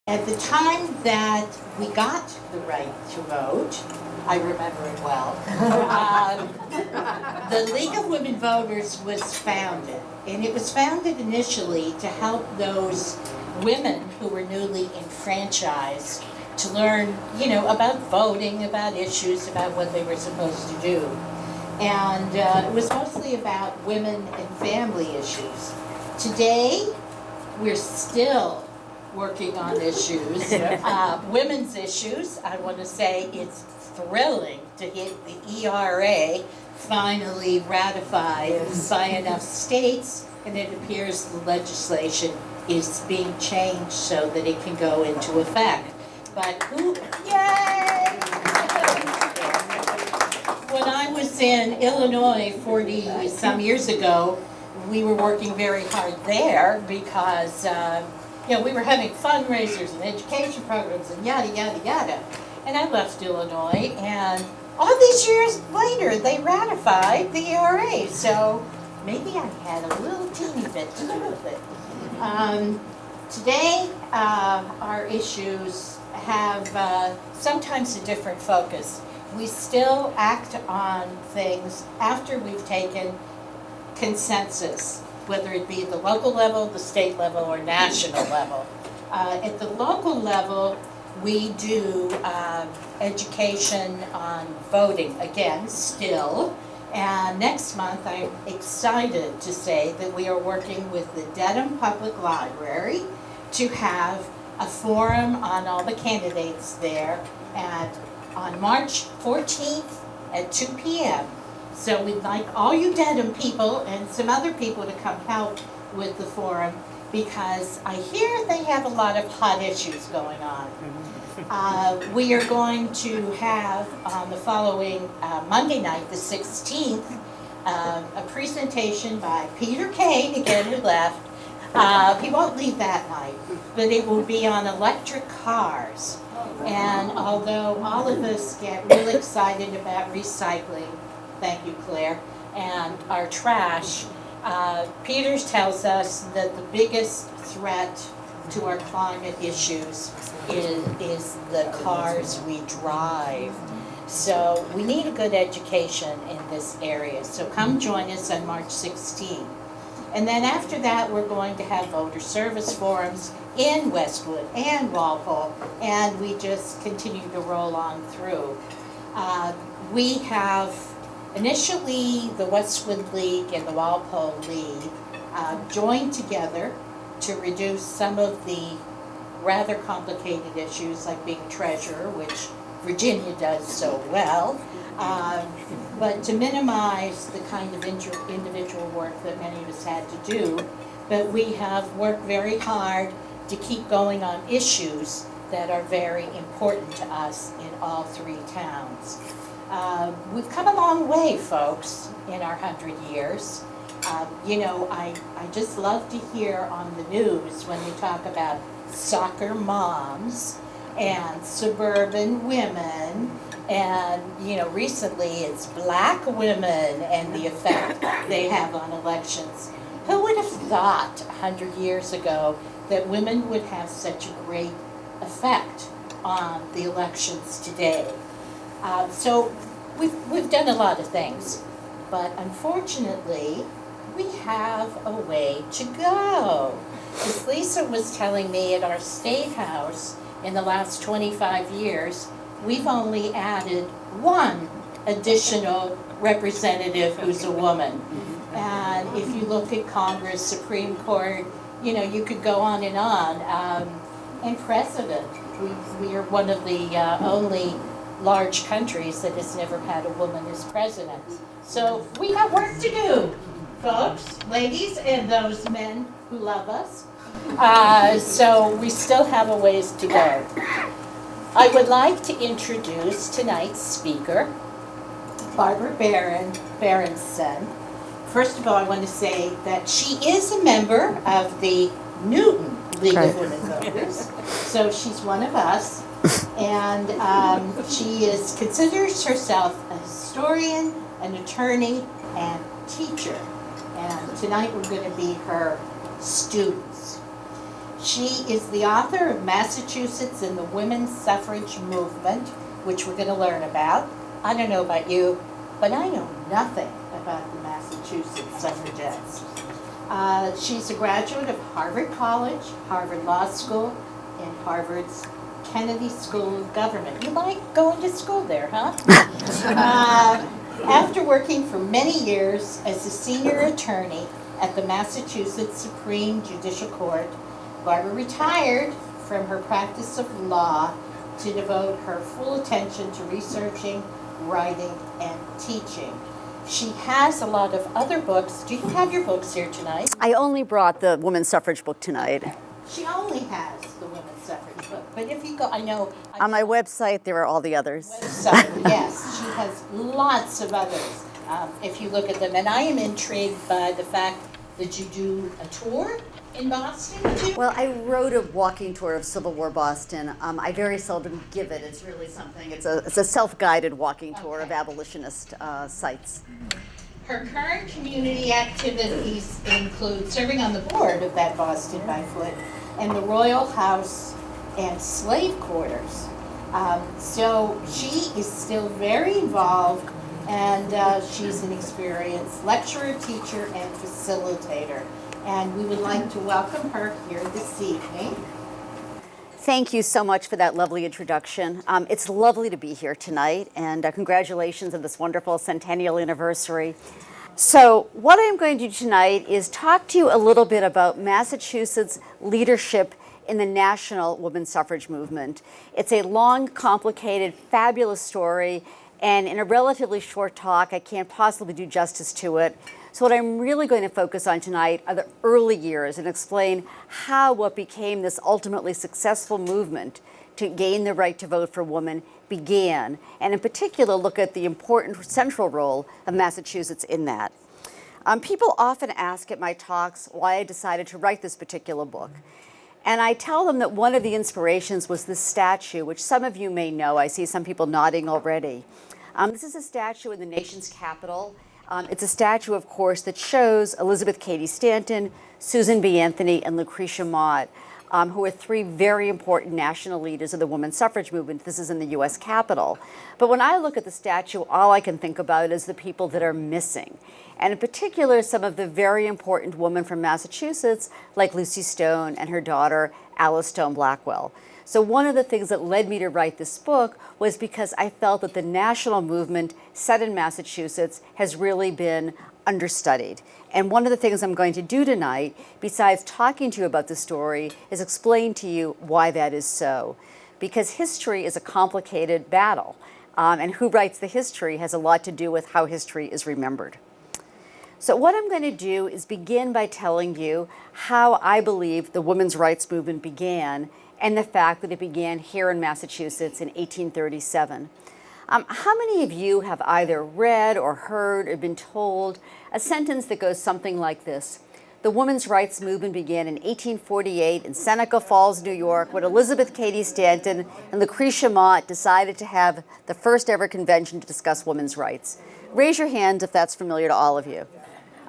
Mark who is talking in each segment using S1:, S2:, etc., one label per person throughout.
S1: At the time that we got the right to vote, I remember it well, the League of Women Voters was founded. And it was founded initially to help those women who were newly enfranchised to learn, about voting, about issues, about what they were supposed to do. And it was mostly about women and family issues. Today, we're still working on issues, women's issues. I want to say it's thrilling to get the ERA finally ratified by enough states, and it appears the legislation is being changed so that it can go into effect. But yay! When I was in Illinois 40 some years ago, we were working very hard there because we were having fundraisers and education programs and yada, yada, yada. And I left Illinois, and all these years later, they ratified the ERA. So maybe I had a little teeny bit to do with it. Today, our issues have sometimes a different focus. We still act on things after we've taken consensus, whether it be at the local level, the state level, or national level. At the local level, we do education on voting, again, still. And next month, I'm excited to say that we are working with the Dedham Public Library to have a forum on all the candidates there on March 14th at 2 p.m. So we'd like all you Dedham people and some other people to come help with the forum, because I hear they have a lot of hot issues going on. We are going to have on the following Monday night, the 16th, a presentation by Peter Kane, again, who left. He won't leave that night, but it will be on electric cars. And although all of us get real excited about recycling, thank you, Claire, and our trash, Peters tells us that the biggest threat to our climate issues is the cars we drive. So we need a good education in this area. So come join us on March 16th. And then after that, we're going to have voter service forums in Westwood and Walpole, and we just continue to roll on through. We have initially the Westwood League and the Walpole League joined together to reduce some of the rather complicated issues like being treasurer, which Virginia does so well, but to minimize the kind of individual work that many of us had to do. But we have worked very hard to keep going on issues that are very important to us in all three towns. We've come a long way, folks, in our 100 years. I just love to hear on the news when they talk about soccer moms and suburban women, and recently it's black women and the effect they have on elections. Who would have thought 100 years ago that women would have such a great effect on the elections today? So we've done a lot of things, but unfortunately we have a way to go. As Lisa was telling me at our State House, in the last 25 years, we've only added one additional representative who's a woman. And if you look at Congress, Supreme Court, you could go on. And President, we are one of the only large countries that has never had a woman as president. So we have work to do, folks, ladies, and those men who love us. So we still have a ways to go. I would like to introduce tonight's speaker, Barbara Berenson. First of all, I want to say that she is a member of the Newton League of Women Voters, so she's one of us, and she considers herself a historian, an attorney, and teacher. And tonight we're going to be her students. She is the author of Massachusetts and the Women's Suffrage Movement, which we're going to learn about. I don't know about you, but I know nothing about the Massachusetts suffragettes. She's a graduate of Harvard College, Harvard Law School, and Harvard's Kennedy School of Government. You like going to school there, huh? After working for many years as a senior attorney at the Massachusetts Supreme Judicial Court, Barbara retired from her practice of law to devote her full attention to researching, writing, and teaching. She has a lot of other books. Do you have your books here tonight?
S2: I only brought the women's suffrage book tonight.
S1: She only has the women's suffrage book, but if you go, I know.
S2: On my website, there are all the others.
S1: Website, yes, she has lots of others. If you look at them, and I am intrigued by the fact that you do a tour in Boston too.
S2: Well, I wrote a walking tour of Civil War Boston. I very seldom give it. It's really something. It's a self-guided walking tour of abolitionist sites.
S1: Her current community activities include serving on the board of that Boston by Foot and the Royal House and slave quarters. So she is still very involved, and she's an experienced lecturer, teacher, and facilitator. And we would like to welcome her here this evening.
S2: Thank you so much for that lovely introduction. It's lovely to be here tonight, and congratulations on this wonderful centennial anniversary. So what I'm going to do tonight is talk to you a little bit about Massachusetts leadership in the national women's suffrage movement. It's a long, complicated, fabulous story, and in a relatively short talk, I can't possibly do justice to it. So what I'm really going to focus on tonight are the early years and explain how what became this ultimately successful movement to gain the right to vote for women began, and in particular look at the important central role of Massachusetts in that. People often ask at my talks why I decided to write this particular book. And I tell them that one of the inspirations was this statue, which some of you may know. I see some people nodding already. This is a statue in the nation's capital. It's a statue, of course, that shows Elizabeth Cady Stanton, Susan B. Anthony, and Lucretia Mott, who are three very important national leaders of the women's suffrage movement. This is in the U.S. Capitol. But when I look at the statue, all I can think about is the people that are missing. And in particular, some of the very important women from Massachusetts, like Lucy Stone and her daughter, Alice Stone Blackwell. So one of the things that led me to write this book was because I felt that the national movement set in Massachusetts has really been understudied. And one of the things I'm going to do tonight, besides talking to you about the story, is explain to you why that is so. Because history is a complicated battle, and who writes the history has a lot to do with how history is remembered. So what I'm going to do is begin by telling you how I believe the women's rights movement began, and the fact that it began here in Massachusetts in 1837. How many of you have either read or heard or been told a sentence that goes something like this? The women's rights movement began in 1848 in Seneca Falls, New York, when Elizabeth Cady Stanton and Lucretia Mott decided to have the first ever convention to discuss women's rights. Raise your hand if that's familiar to all of you.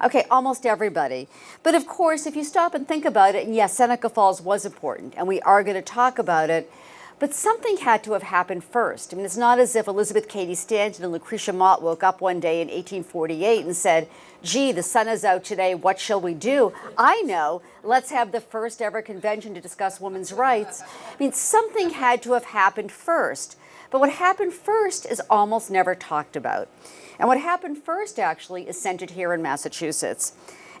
S2: Okay, almost everybody. But of course, if you stop and think about it, and yes, Seneca Falls was important, and we are going to talk about it, but something had to have happened first. I mean, it's not as if Elizabeth Cady Stanton and Lucretia Mott woke up one day in 1848 and said, gee, the sun is out today, what shall we do? I know, let's have the first ever convention to discuss women's rights. I mean, something had to have happened first. But what happened first is almost never talked about. And what happened first, actually, is centered here in Massachusetts.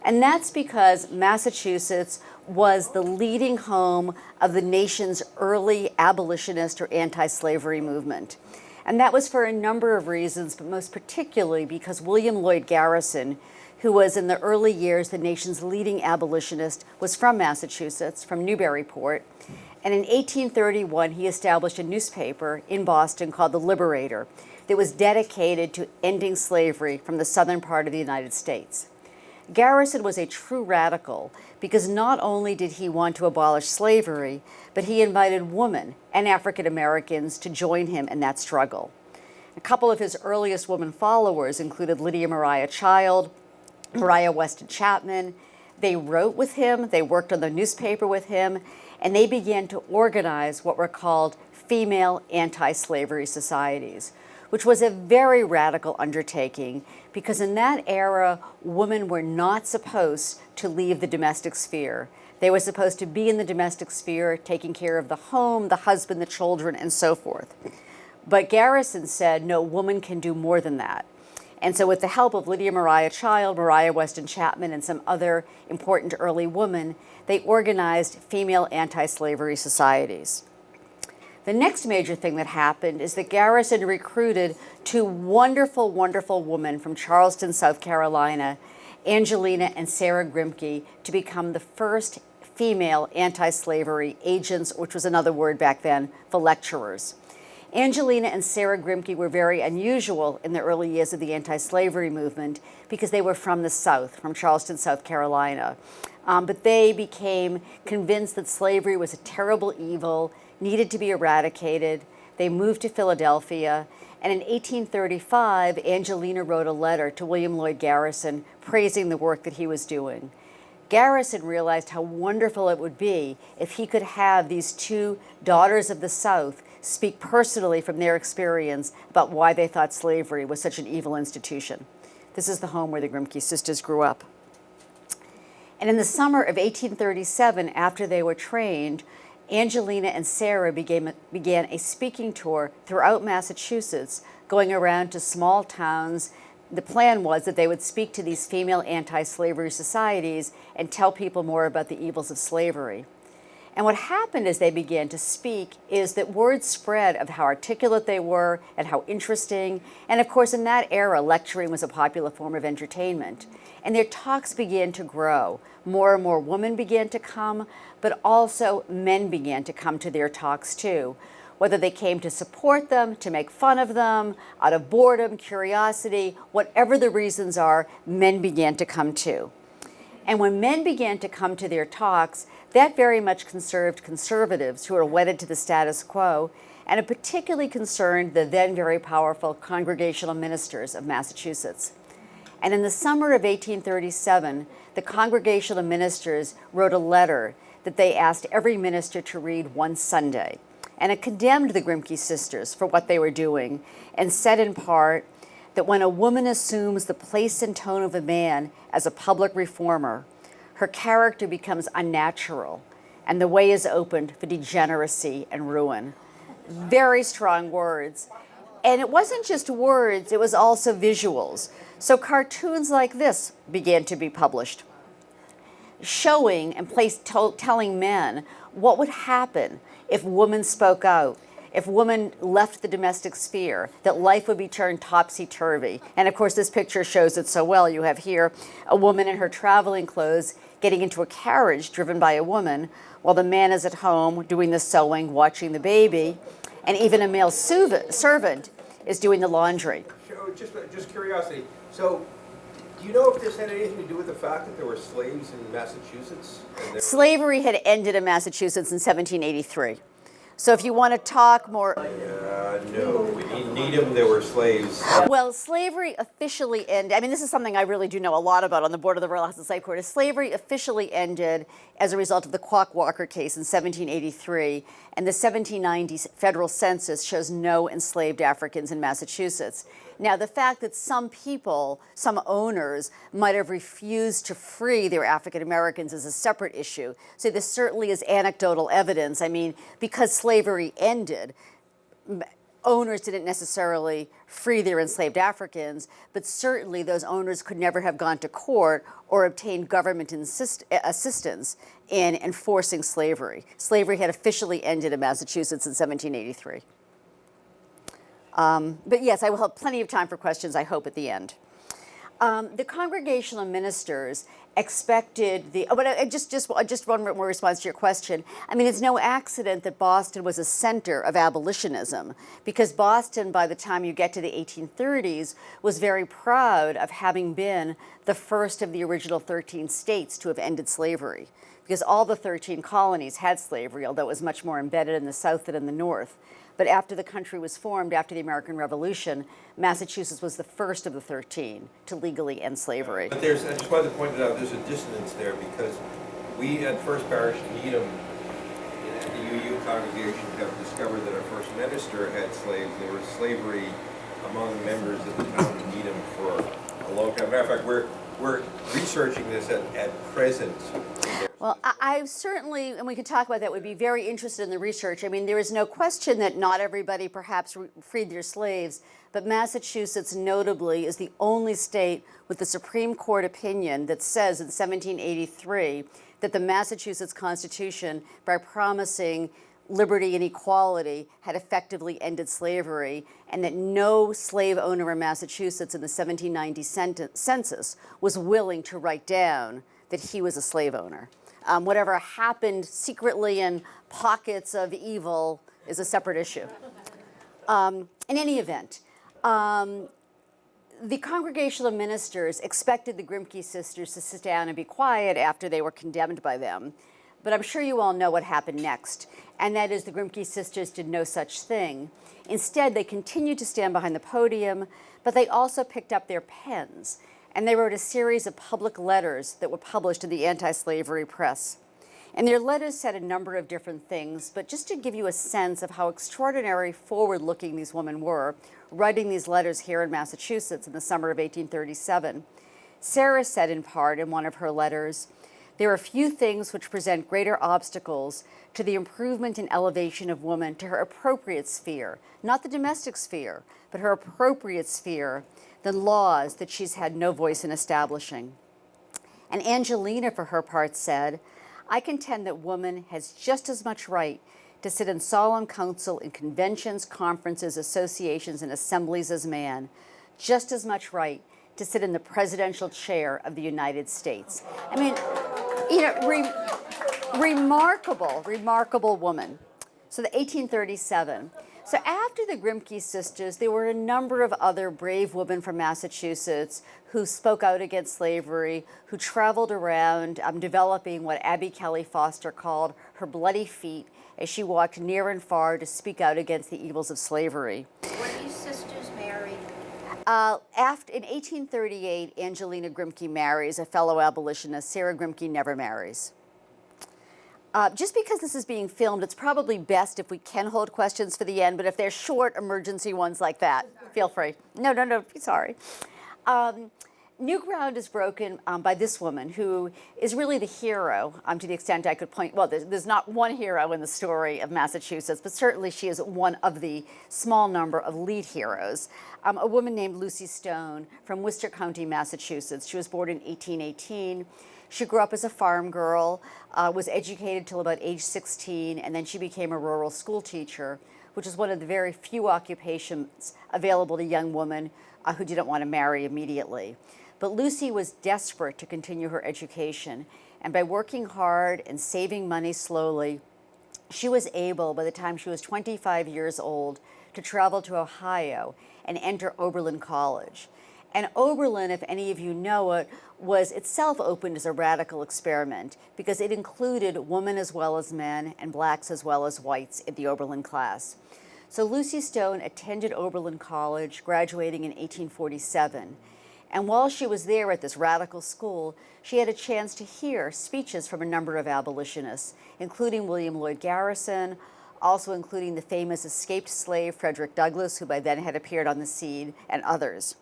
S2: And that's because Massachusetts was the leading home of the nation's early abolitionist or anti-slavery movement. And that was for a number of reasons, but most particularly because William Lloyd Garrison, who was in the early years the nation's leading abolitionist, was from Massachusetts, from Newburyport. And in 1831, he established a newspaper in Boston called The Liberator that was dedicated to ending slavery from the southern part of the United States. Garrison was a true radical because not only did he want to abolish slavery, but he invited women and African Americans to join him in that struggle. A couple of his earliest women followers included Lydia Maria Child, Maria Weston Chapman. They wrote with him, they worked on the newspaper with him, and they began to organize what were called female anti-slavery societies, which was a very radical undertaking because in that era, women were not supposed to leave the domestic sphere. They were supposed to be in the domestic sphere, taking care of the home, the husband, the children, and so forth. But Garrison said, no, woman can do more than that. And so with the help of Lydia Maria Child, Maria Weston Chapman, and some other important early women, they organized female anti-slavery societies. The next major thing that happened is that Garrison recruited two wonderful, wonderful women from Charleston, South Carolina, Angelina and Sarah Grimke, to become the first female anti-slavery agents, which was another word back then for lecturers. Angelina and Sarah Grimke were very unusual in the early years of the anti-slavery movement because they were from the South, from Charleston, South Carolina. But they became convinced that slavery was a terrible evil, needed to be eradicated. They moved to Philadelphia, and in 1835, Angelina wrote a letter to William Lloyd Garrison praising the work that he was doing. Garrison realized how wonderful it would be if he could have these two daughters of the South speak personally from their experience about why they thought slavery was such an evil institution. This is the home where the Grimke sisters grew up. And in the summer of 1837, after they were trained, Angelina and Sarah began a speaking tour throughout Massachusetts, going around to small towns. The plan was that they would speak to these female anti-slavery societies and tell people more about the evils of slavery. And what happened as they began to speak is that word spread of how articulate they were and how interesting. And of course, in that era, lecturing was a popular form of entertainment. And their talks began to grow. More and more women began to come, but also men began to come to their talks too. Whether they came to support them, to make fun of them, out of boredom, curiosity, whatever the reasons are, men began to come too. And when men began to come to their talks, that very much concerned conservatives who were wedded to the status quo, and it particularly concerned the then very powerful Congregational ministers of Massachusetts. And in the summer of 1837, the Congregational ministers wrote a letter that they asked every minister to read one Sunday. And it condemned the Grimke sisters for what they were doing and said in part that when a woman assumes the place and tone of a man as a public reformer, her character becomes unnatural and the way is opened for degeneracy and ruin. Very strong words. And it wasn't just words, it was also visuals. So cartoons like this began to be published, showing and telling men what would happen if women spoke out, if women left the domestic sphere, that life would be turned topsy-turvy. And of course, this picture shows it so well. You have here a woman in her traveling clothes getting into a carriage driven by a woman, while the man is at home doing the sewing, watching the baby, and even a male servant is doing the laundry.
S3: Just curiosity. So, do you know if this had anything to do with the fact that there were slaves in Massachusetts?
S2: Slavery had ended in Massachusetts in 1783. So if you want to talk more...
S3: No, in Needham there were slaves.
S2: Well, slavery officially ended. I mean, this is something I really do know a lot about on the board of the Royal House and Site Court. Slavery officially ended as a result of the Quock Walker case in 1783, and the 1790 federal census shows no enslaved Africans in Massachusetts. Now, the fact that some people, some owners, might have refused to free their African Americans is a separate issue. So this certainly is anecdotal evidence. I mean, because slavery ended, owners didn't necessarily free their enslaved Africans, but certainly those owners could never have gone to court or obtained government assistance in enforcing slavery. Slavery had officially ended in Massachusetts in 1783. But yes, I will have plenty of time for questions, I hope, at the end. The Congregational ministers expected just one more response to your question. I mean, it's no accident that Boston was a center of abolitionism, because Boston, by the time you get to the 1830s, was very proud of having been the first of the original 13 states to have ended slavery, because all the 13 colonies had slavery, although it was much more embedded in the South than in the North. But after the country was formed, after the American Revolution, Massachusetts was the first of the 13 to legally end slavery.
S3: But I just wanted to point it out, there's a dissonance there, because we at First Parish in Needham the UU congregation have discovered that our first minister had slaves. There was slavery among members of the town of Needham for a long time. Matter of fact, we're researching this at present.
S2: Well, I certainly, and we can talk about that, would be very interested in the research. I mean, there is no question that not everybody perhaps freed their slaves, but Massachusetts notably is the only state with the Supreme Court opinion that says in 1783 that the Massachusetts Constitution, by promising liberty and equality, had effectively ended slavery, and that no slave owner in Massachusetts in the 1790 census was willing to write down that he was a slave owner. Whatever happened secretly in pockets of evil is a separate issue. In any event, the congregational ministers expected the Grimke sisters to sit down and be quiet after they were condemned by them. But I'm sure you all know what happened next, and that is the Grimke sisters did no such thing. Instead, they continued to stand behind the podium, but they also picked up their pens, and they wrote a series of public letters that were published in the anti-slavery press. And their letters said a number of different things, but just to give you a sense of how extraordinary forward-looking these women were, writing these letters here in Massachusetts in the summer of 1837, Sarah said in part in one of her letters, "There are few things which present greater obstacles to the improvement and elevation of woman to her appropriate sphere, not the domestic sphere, but her appropriate sphere, than laws that she's had no voice in establishing." And Angelina, for her part, said, "I contend that woman has just as much right to sit in solemn council in conventions, conferences, associations, and assemblies as man, just as much right to sit in the presidential chair of the United States." I mean, you know, remarkable woman. So the 1837. So after the Grimke sisters, there were a number of other brave women from Massachusetts who spoke out against slavery, who traveled around developing what Abby Kelly Foster called her bloody feet as she walked near and far to speak out against the evils of slavery.
S4: Were these sisters married?
S2: In 1838, Angelina Grimke marries a fellow abolitionist. Sarah Grimke never marries. Just because this is being filmed, it's probably best if we can hold questions for the end, but if they're short, emergency ones like that, feel free. No, sorry. New ground is broken by this woman who is really the hero, to the extent I could point. Well, there's not one hero in the story of Massachusetts, but certainly she is one of the small number of lead heroes. A woman named Lucy Stone from Worcester County, Massachusetts. She was born in 1818. She grew up as a farm girl, was educated till about age 16, and then she became a rural school teacher, which is one of the very few occupations available to young women who didn't want to marry immediately. But Lucy was desperate to continue her education, and by working hard and saving money slowly, she was able, by the time she was 25 years old, to travel to Ohio and enter Oberlin College. And Oberlin, if any of you know it, was itself opened as a radical experiment because it included women as well as men and blacks as well as whites in the Oberlin class. So Lucy Stone attended Oberlin College, graduating in 1847. And while she was there at this radical school, she had a chance to hear speeches from a number of abolitionists, including William Lloyd Garrison, also including the famous escaped slave Frederick Douglass, who by then had appeared on the scene, and others.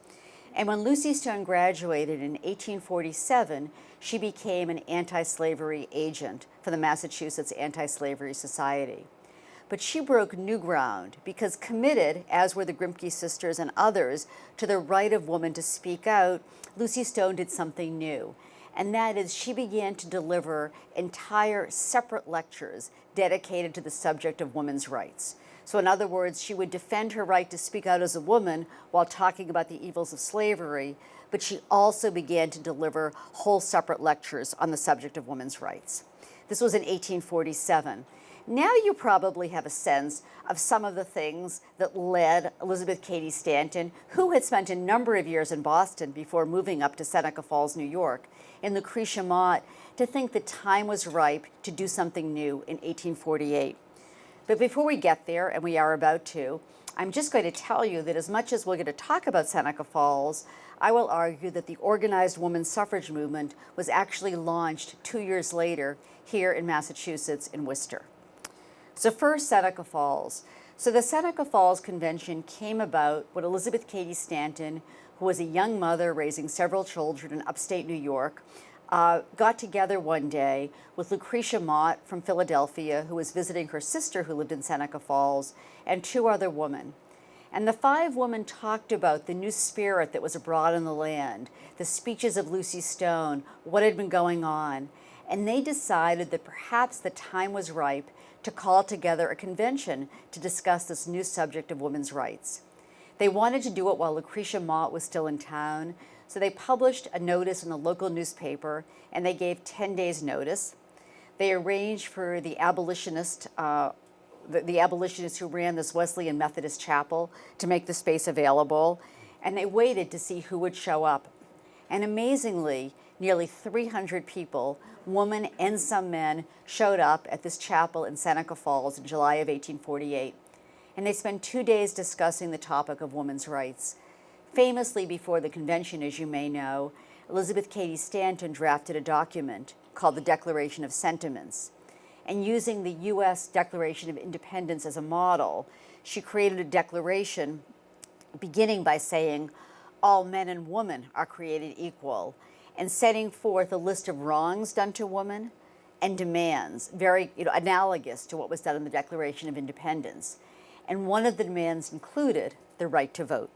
S2: And when Lucy Stone graduated in 1847, she became an anti-slavery agent for the Massachusetts Anti-Slavery Society. But she broke new ground because, committed, as were the Grimke sisters and others, to the right of woman to speak out, Lucy Stone did something new. And that is, she began to deliver entire separate lectures dedicated to the subject of women's rights. So in other words, she would defend her right to speak out as a woman while talking about the evils of slavery, but she also began to deliver whole separate lectures on the subject of women's rights. This was in 1847. Now you probably have a sense of some of the things that led Elizabeth Cady Stanton, who had spent a number of years in Boston before moving up to Seneca Falls, New York, in Lucretia Mott, to think the time was ripe to do something new in 1848. But before we get there, and we are about to, I'm just going to tell you that as much as we're going to talk about Seneca Falls, I will argue that the organized women's suffrage movement was actually launched 2 years later here in Massachusetts in Worcester. So first, Seneca Falls. So the Seneca Falls Convention came about when Elizabeth Cady Stanton, who was a young mother raising several children in upstate New York, got together one day with Lucretia Mott from Philadelphia, who was visiting her sister who lived in Seneca Falls, and two other women. And the five women talked about the new spirit that was abroad in the land, the speeches of Lucy Stone, what had been going on. And they decided that perhaps the time was ripe to call together a convention to discuss this new subject of women's rights. They wanted to do it while Lucretia Mott was still in town, so they published a notice in the local newspaper, and they gave 10 days notice. They arranged for the abolitionists who ran this Wesleyan Methodist chapel to make the space available, and they waited to see who would show up. And amazingly, nearly 300 people, women and some men, showed up at this chapel in Seneca Falls in July of 1848. And they spent 2 days discussing the topic of women's rights. Famously, before the convention, as you may know, Elizabeth Cady Stanton drafted a document called the Declaration of Sentiments. And using the U.S. Declaration of Independence as a model, she created a declaration beginning by saying, all men and women are created equal, and setting forth a list of wrongs done to women and demands, very analogous to what was done in the Declaration of Independence. And one of the demands included the right to vote.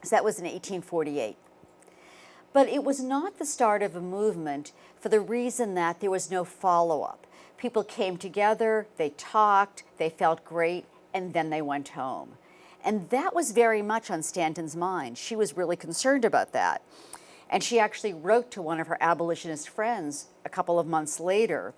S2: So that was in 1848. But it was not the start of a movement for the reason that there was no follow-up. People came together, they talked, they felt great, and then they went home. And that was very much on Stanton's mind. She was really concerned about that. And she actually wrote to one of her abolitionist friends a couple of months later,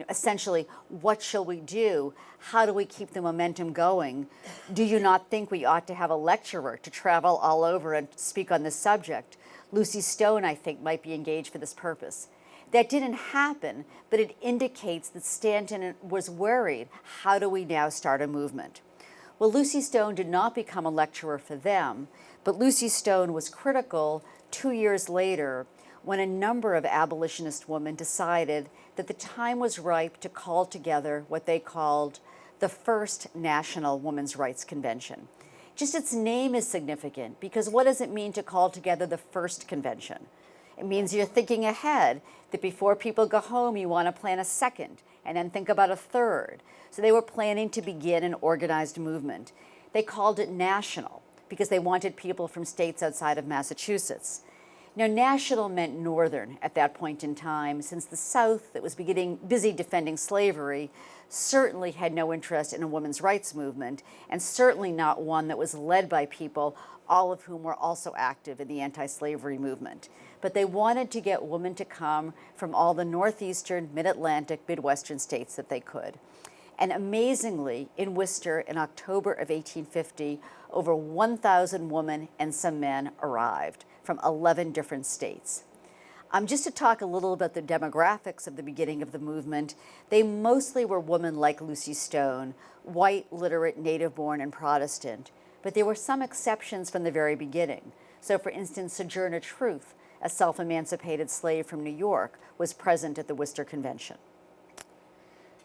S2: essentially, what shall we do? How do we keep the momentum going? Do you not think we ought to have a lecturer to travel all over and speak on this subject? Lucy Stone, I think, might be engaged for this purpose. That didn't happen, but it indicates that Stanton was worried, how do we now start a movement? Well, Lucy Stone did not become a lecturer for them, but Lucy Stone was critical 2 years later when a number of abolitionist women decided that the time was ripe to call together what they called the First National Women's Rights Convention. Just its name is significant because what does it mean to call together the first convention? It means you're thinking ahead, that before people go home, you want to plan a second and then think about a third. So they were planning to begin an organized movement. They called it national because they wanted people from states outside of Massachusetts. Now, national meant northern at that point in time, since the South, that was busy defending slavery, certainly had no interest in a women's rights movement, and certainly not one that was led by people, all of whom were also active in the anti-slavery movement. But they wanted to get women to come from all the northeastern, mid-Atlantic, Midwestern states that they could. And amazingly, in Worcester, in October of 1850, over 1,000 women and some men arrived from 11 different states. Just to talk a little about the demographics of the beginning of the movement, they mostly were women like Lucy Stone, white, literate, native-born, and Protestant. But there were some exceptions from the very beginning. So, for instance, Sojourner Truth, a self-emancipated slave from New York, was present at the Worcester Convention.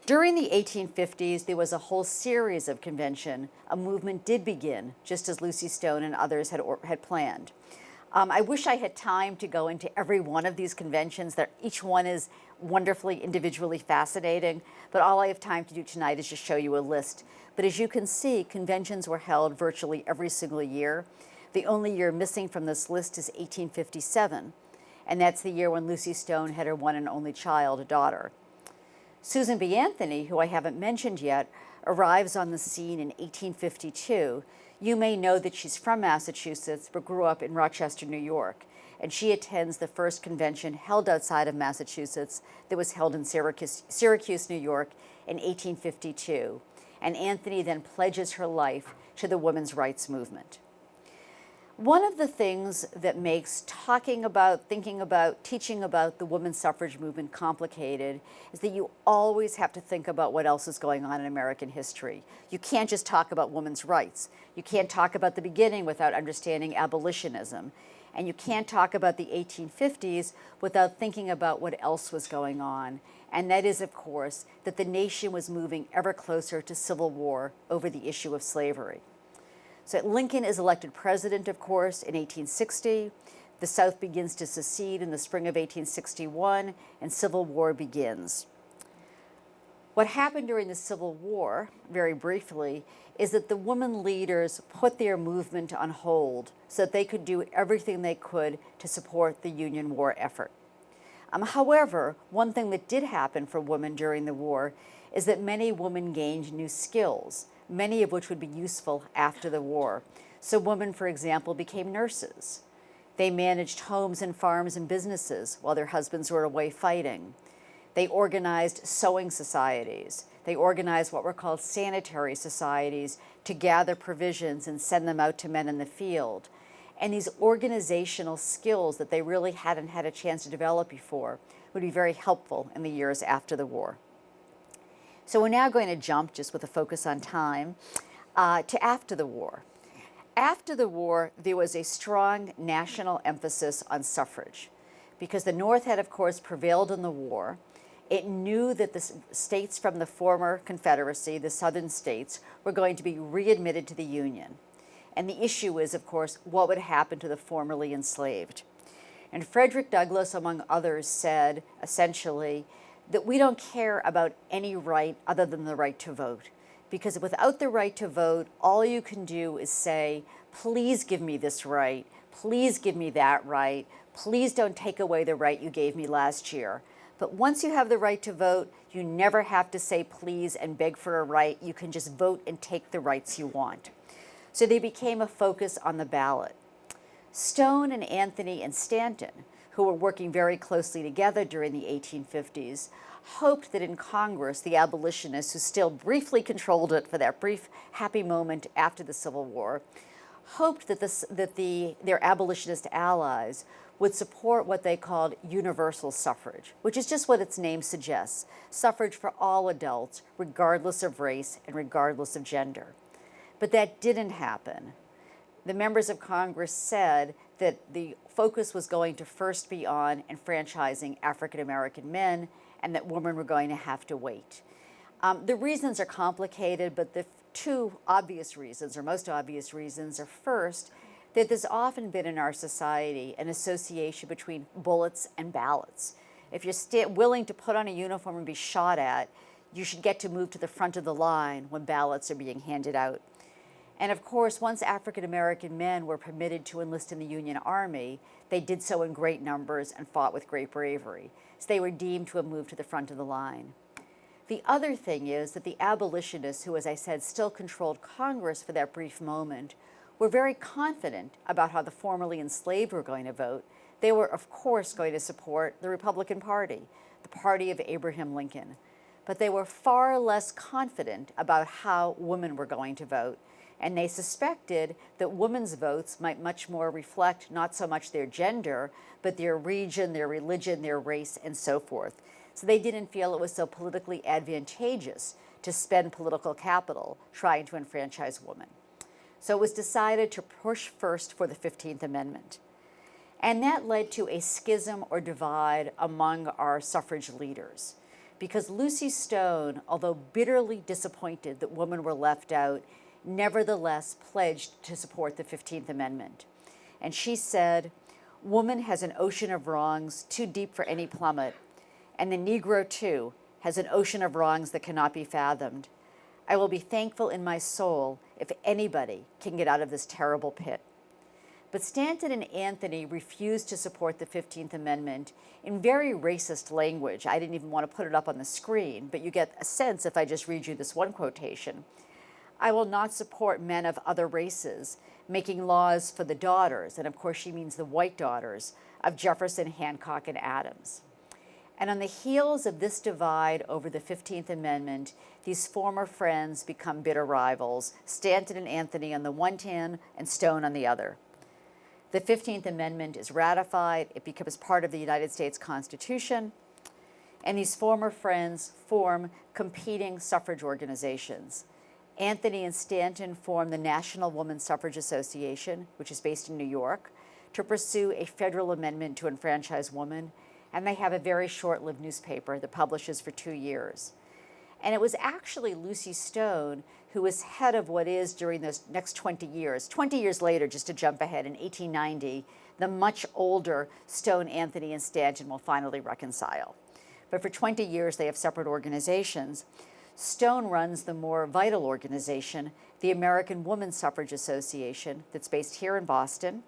S2: During the 1850s, there was a whole series of conventions. A movement did begin, just as Lucy Stone and others had planned. I wish I had time to go into every one of these conventions. Each one is wonderfully individually fascinating, but all I have time to do tonight is just show you a list. But as you can see, conventions were held virtually every single year. The only year missing from this list is 1857, and that's the year when Lucy Stone had her one and only child, a daughter. Susan B. Anthony, who I haven't mentioned yet, arrives on the scene in 1852. You may know that she's from Massachusetts, but grew up in Rochester, New York. And she attends the first convention held outside of Massachusetts that was held in Syracuse, New York in 1852. And Anthony then pledges her life to the women's rights movement. One of the things that makes talking about, thinking about, teaching about the women's suffrage movement complicated is that you always have to think about what else is going on in American history. You can't just talk about women's rights. You can't talk about the beginning without understanding abolitionism. And you can't talk about the 1850s without thinking about what else was going on. And that is, of course, that the nation was moving ever closer to civil war over the issue of slavery. So Lincoln is elected president, of course, in 1860. The South begins to secede in the spring of 1861, and civil war begins. What happened during the Civil War, very briefly, is that the women leaders put their movement on hold so that they could do everything they could to support the Union war effort. However, one thing that did happen for women during the war is that many women gained new skills, many of which would be useful after the war. So women, for example, became nurses. They managed homes and farms and businesses while their husbands were away fighting. They organized sewing societies. They organized what were called sanitary societies to gather provisions and send them out to men in the field. And these organizational skills that they really hadn't had a chance to develop before would be very helpful in the years after the war. So we're now going to jump, just with a focus on time, to after the war. After the war, there was a strong national emphasis on suffrage because the North had, of course, prevailed in the war. It knew that the states from the former Confederacy, the southern states, were going to be readmitted to the Union. And the issue is, of course, what would happen to the formerly enslaved. And Frederick Douglass, among others, said, essentially, that we don't care about any right other than the right to vote. Because without the right to vote, all you can do is say, please give me this right, please give me that right, please don't take away the right you gave me last year. But once you have the right to vote, you never have to say please and beg for a right. You can just vote and take the rights you want. So they became a focus on the ballot. Stone and Anthony and Stanton, who were working very closely together during the 1850s, hoped that in Congress, the abolitionists, who still briefly controlled it for that brief happy moment after the Civil War, hoped that their abolitionist allies would support what they called universal suffrage, which is just what its name suggests, suffrage for all adults, regardless of race and regardless of gender. But that didn't happen. The members of Congress said that the focus was going to first be on enfranchising African American men and that women were going to have to wait. The reasons are complicated, but the two obvious reasons, or most obvious reasons, are first, that there's often been in our society an association between bullets and ballots. If you're willing to put on a uniform and be shot at, you should get to move to the front of the line when ballots are being handed out. And of course, once African American men were permitted to enlist in the Union Army, they did so in great numbers and fought with great bravery. So they were deemed to have moved to the front of the line. The other thing is that the abolitionists, who, as I said, still controlled Congress for that brief moment, were very confident about how the formerly enslaved were going to vote. They were, of course, going to support the Republican Party, the party of Abraham Lincoln. But they were far less confident about how women were going to vote. And they suspected that women's votes might much more reflect not so much their gender, but their region, their religion, their race, and so forth. So they didn't feel it was so politically advantageous to spend political capital trying to enfranchise women. So it was decided to push first for the 15th Amendment. And that led to a schism or divide among our suffrage leaders. Because Lucy Stone, although bitterly disappointed that women were left out, nevertheless pledged to support the 15th Amendment. And she said, "Woman has an ocean of wrongs too deep for any plummet, and the Negro, too, has an ocean of wrongs that cannot be fathomed. I will be thankful in my soul if anybody can get out of this terrible pit." But Stanton and Anthony refused to support the 15th Amendment in very racist language. I didn't even want to put it up on the screen, but you get a sense if I just read you this one quotation. "I will not support men of other races making laws for the daughters," and of course she means the white daughters, "of Jefferson, Hancock, and Adams." And on the heels of this divide over the 15th Amendment, these former friends become bitter rivals, Stanton and Anthony on the one hand and Stone on the other. The 15th Amendment is ratified, it becomes part of the United States Constitution, and these former friends form competing suffrage organizations. Anthony and Stanton form the National Woman Suffrage Association, which is based in New York, to pursue a federal amendment to enfranchise women, and they have a very short-lived newspaper that publishes for 2 years. And it was actually Lucy Stone who was head of what is, during those next 20 years, 20 years later, just to jump ahead, in 1890, the much older Stone, Anthony, and Stanton will finally reconcile. But for 20 years, they have separate organizations. Stone runs the more vital organization, the American Woman Suffrage Association, that's based here in Boston.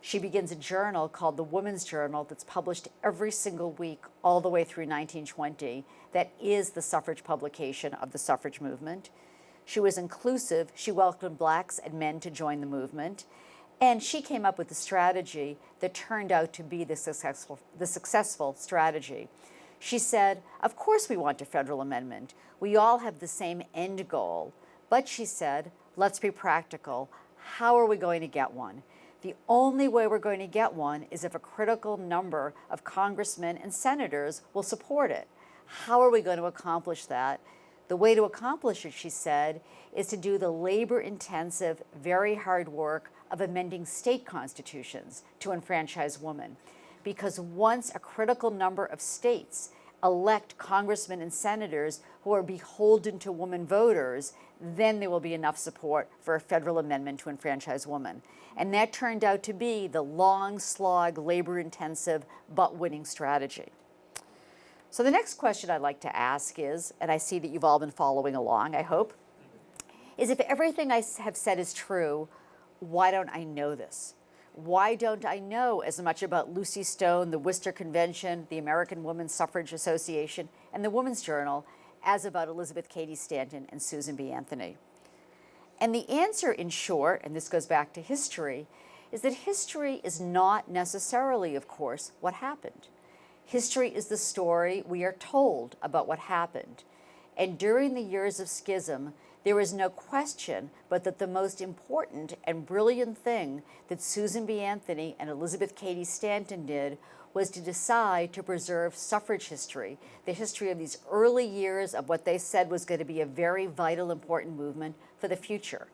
S2: She begins a journal called the Woman's Journal that's published every single week all the way through 1920. That is the suffrage publication of the suffrage movement. She was inclusive. She welcomed blacks and men to join the movement. And she came up with a strategy that turned out to be the successful strategy. She said, of course we want a federal amendment. We all have the same end goal. But she said, let's be practical. How are we going to get one? The only way we're going to get one is if a critical number of congressmen and senators will support it. How are we going to accomplish that? The way to accomplish it, she said, is to do the labor-intensive, very hard work of amending state constitutions to enfranchise women. Because once a critical number of states elect congressmen and senators who are beholden to women voters, then there will be enough support for a federal amendment to enfranchise women. And that turned out to be the long slog, labor-intensive, but winning strategy. So the next question I'd like to ask is, and I see that you've all been following along, I hope, is if everything I have said is true, why don't I know this? Why don't I know as much about Lucy Stone, the Worcester Convention, the American Women's Suffrage Association, and the Woman's Journal as about Elizabeth Cady Stanton and Susan B. Anthony? And the answer, in short, and this goes back to history, is that history is not necessarily, of course, what happened. History is the story we are told about what happened. And during the years of schism, there is no question but that the most important and brilliant thing that Susan B. Anthony and Elizabeth Cady Stanton did was to decide to preserve suffrage history, the history of these early years of what they said was going to be a very vital, important movement for the future.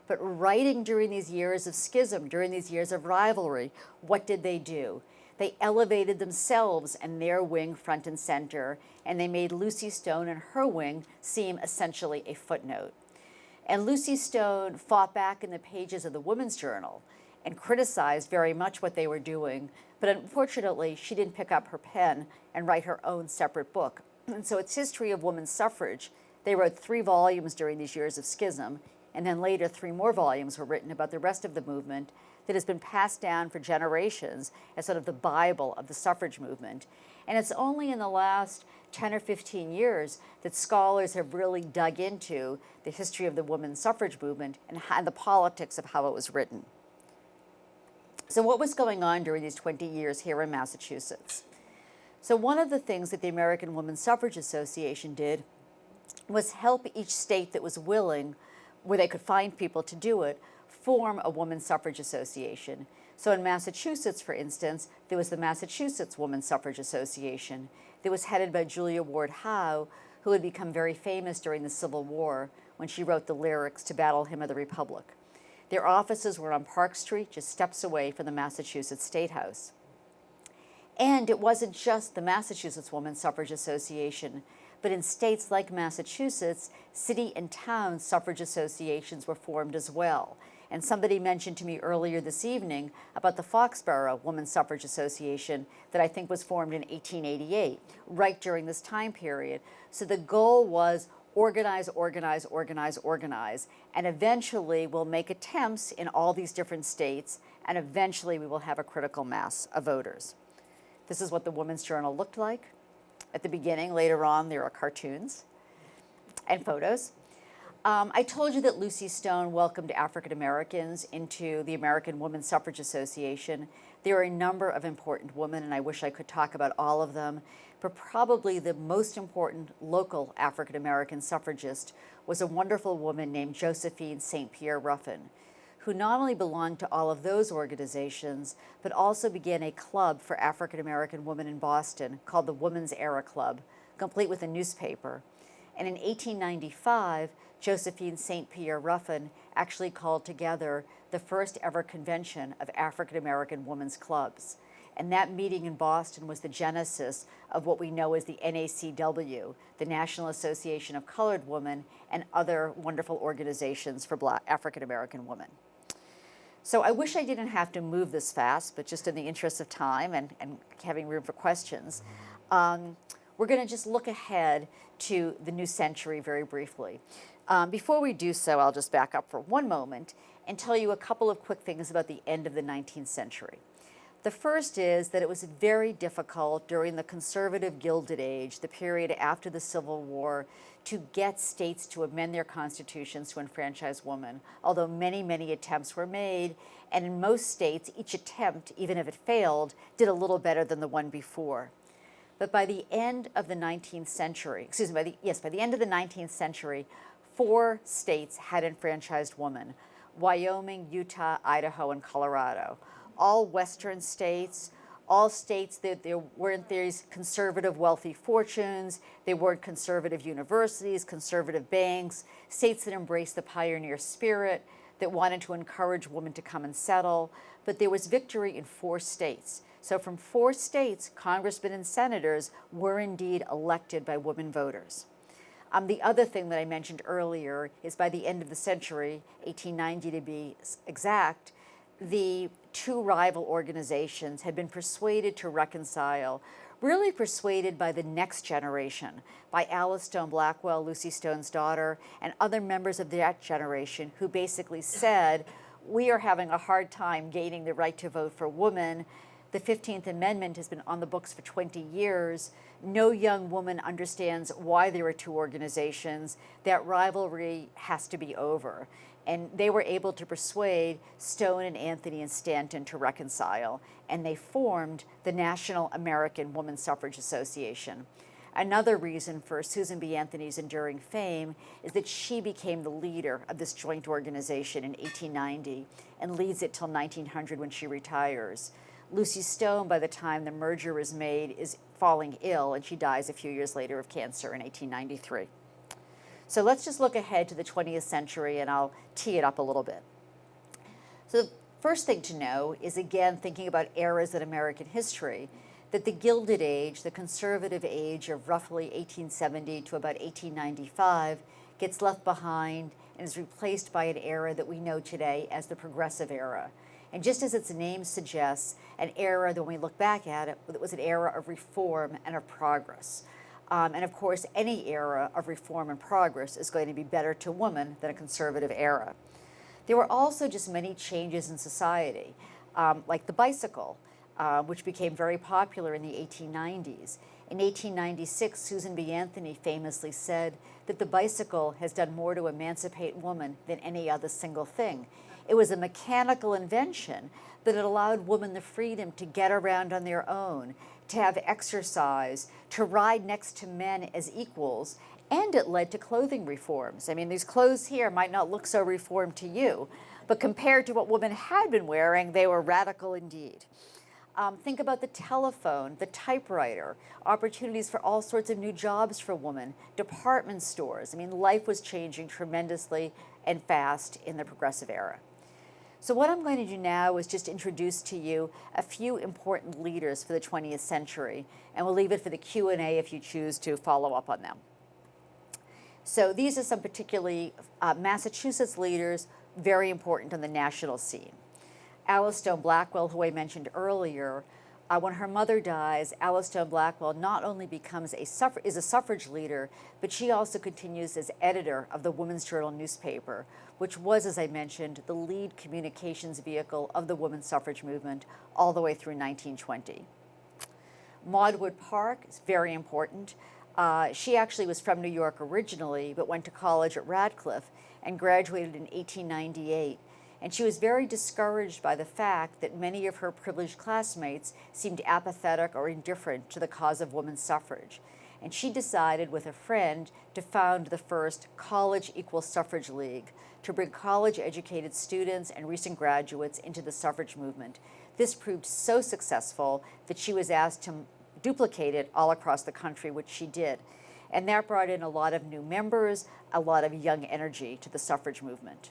S2: But writing during these years of schism, during these years of rivalry, what did they do? They elevated themselves and their wing front and center, and they made Lucy Stone and her wing seem essentially a footnote. And Lucy Stone fought back in the pages of the Woman's Journal and criticized very much what they were doing, but unfortunately, she didn't pick up her pen and write her own separate book. And so it's History of Women's Suffrage. They wrote 3 volumes during these years of schism, and then later 3 more volumes were written about the rest of the movement that has been passed down for generations as sort of the Bible of the suffrage movement. And it's only in the last 10 or 15 years that scholars have really dug into the history of the women's suffrage movement and the politics of how it was written. So what was going on during these 20 years here in Massachusetts? So one of the things that the American Women's Suffrage Association did was help each state that was willing, where they could find people to do it, form a women's suffrage association. So in Massachusetts, for instance, there was the Massachusetts Women's Suffrage Association that was headed by Julia Ward Howe, who had become very famous during the Civil War when she wrote the lyrics to Battle Hymn of the Republic. Their offices were on Park Street, just steps away from the Massachusetts State House. And it wasn't just the Massachusetts Women's Suffrage Association, but in states like Massachusetts, city and town suffrage associations were formed as well. And somebody mentioned to me earlier this evening about the Foxborough Women's Suffrage Association that I think was formed in 1888, right during this time period. So the goal was organize, organize, organize, organize, and eventually we'll make attempts in all these different states, and eventually we will have a critical mass of voters. This is what the Women's Journal looked like at the beginning. Later on, there are cartoons and photos. I told you that Lucy Stone welcomed African Americans into the American Women's Suffrage Association. There are a number of important women, and I wish I could talk about all of them, but probably the most important local African American suffragist was a wonderful woman named Josephine St. Pierre Ruffin, who not only belonged to all of those organizations, but also began a club for African American women in Boston called the Women's Era Club, complete with a newspaper. And in 1895, Josephine St. Pierre Ruffin actually called together the first ever convention of African American women's clubs. And that meeting in Boston was the genesis of what we know as the NACW, the National Association of Colored Women, and other wonderful organizations for Black African American women. So I wish I didn't have to move this fast, but just in the interest of time and having room for questions, we're going to just look ahead to the new century very briefly. Before we do so, I'll just back up for one moment and tell you a couple of quick things about the end of the 19th century. The first is that it was very difficult during the conservative Gilded Age, the period after the Civil War, to get states to amend their constitutions to enfranchise women, although many, many attempts were made, and in most states, each attempt, even if it failed, did a little better than the one before. But by the end of the 19th century, by the end of the 19th century, 4 states had enfranchised women: Wyoming, Utah, Idaho, and Colorado. All Western states, all states that there weren't these conservative wealthy fortunes, there weren't conservative universities, conservative banks, states that embraced the pioneer spirit, that wanted to encourage women to come and settle. But there was victory in 4 states. So from 4 states, congressmen and senators were indeed elected by women voters. The other thing that I mentioned earlier is by the end of the century, 1890 to be exact, the 2 rival organizations had been persuaded to reconcile, really persuaded by the next generation, by Alice Stone Blackwell, Lucy Stone's daughter, and other members of that generation who basically said, we are having a hard time gaining the right to vote for women. The 15th Amendment has been on the books for 20 years. No young woman understands why there are 2 organizations. That rivalry has to be over. And they were able to persuade Stone and Anthony and Stanton to reconcile, and they formed the National American Woman Suffrage Association. Another reason for Susan B. Anthony's enduring fame is that she became the leader of this joint organization in 1890 and leads it till 1900 when she retires. Lucy Stone, by the time the merger is made, is falling ill, and she dies a few years later of cancer in 1893. So let's just look ahead to the 20th century, and I'll tee it up a little bit. So the first thing to know is, again, thinking about eras in American history, that the Gilded Age, the conservative age of roughly 1870 to about 1895, gets left behind and is replaced by an era that we know today as the Progressive Era. And just as its name suggests, an era that when we look back at it, it was an era of reform and of progress. And of course, any era of reform and progress is going to be better to women than a conservative era. There were also just many changes in society, like the bicycle, which became very popular in the 1890s. In 1896, Susan B. Anthony famously said that the bicycle has done more to emancipate women than any other single thing. It was a mechanical invention, but it allowed women the freedom to get around on their own, to have exercise, to ride next to men as equals, and it led to clothing reforms. I mean, these clothes here might not look so reformed to you, but compared to what women had been wearing, they were radical indeed. Think about the telephone, the typewriter, opportunities for all sorts of new jobs for women, department stores. I mean, life was changing tremendously and fast in the Progressive Era. So what I'm going to do now is just introduce to you a few important leaders for the 20th century, and we'll leave it for the Q&A if you choose to follow up on them. So these are some particularly Massachusetts leaders, very important on the national scene. Alice Stone Blackwell, who I mentioned earlier, when her mother dies, Alice Stone Blackwell not only becomes is a suffrage leader, but she also continues as editor of the Women's Journal newspaper, which was, as I mentioned, the lead communications vehicle of the women's suffrage movement all the way through 1920. Maud Wood Park is very important. She actually was from New York originally, but went to college at Radcliffe and graduated in 1898. And she was very discouraged by the fact that many of her privileged classmates seemed apathetic or indifferent to the cause of women's suffrage. And she decided with a friend to found the first College Equal Suffrage League to bring college-educated students and recent graduates into the suffrage movement. This proved so successful that she was asked to duplicate it all across the country, which she did. And that brought in a lot of new members, a lot of young energy to the suffrage movement.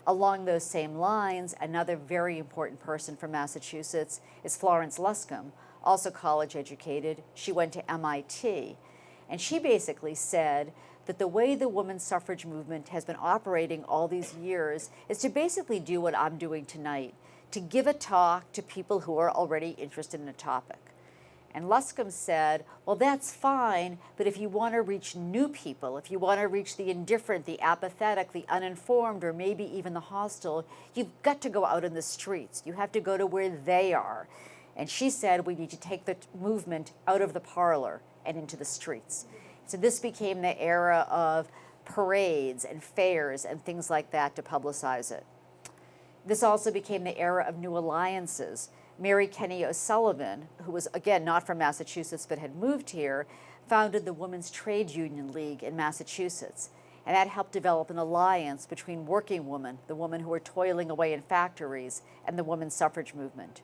S2: Along those same lines, another very important person from Massachusetts is Florence Luscombe, also college educated. She went to MIT. And she basically said that the way the women's suffrage movement has been operating all these years is to basically do what I'm doing tonight, to give a talk to people who are already interested in a topic. And Luscombe said, well, that's fine, but if you want to reach new people, if you want to reach the indifferent, the apathetic, the uninformed, or maybe even the hostile, you've got to go out in the streets. You have to go to where they are. And she said we need to take the movement out of the parlor and into the streets. So this became the era of parades and fairs and things like that to publicize it. This also became the era of new alliances. Mary Kenney O'Sullivan, who was, again, not from Massachusetts but had moved here, founded the Women's Trade Union League in Massachusetts. And that helped develop an alliance between working women, the women who were toiling away in factories, and the women's suffrage movement.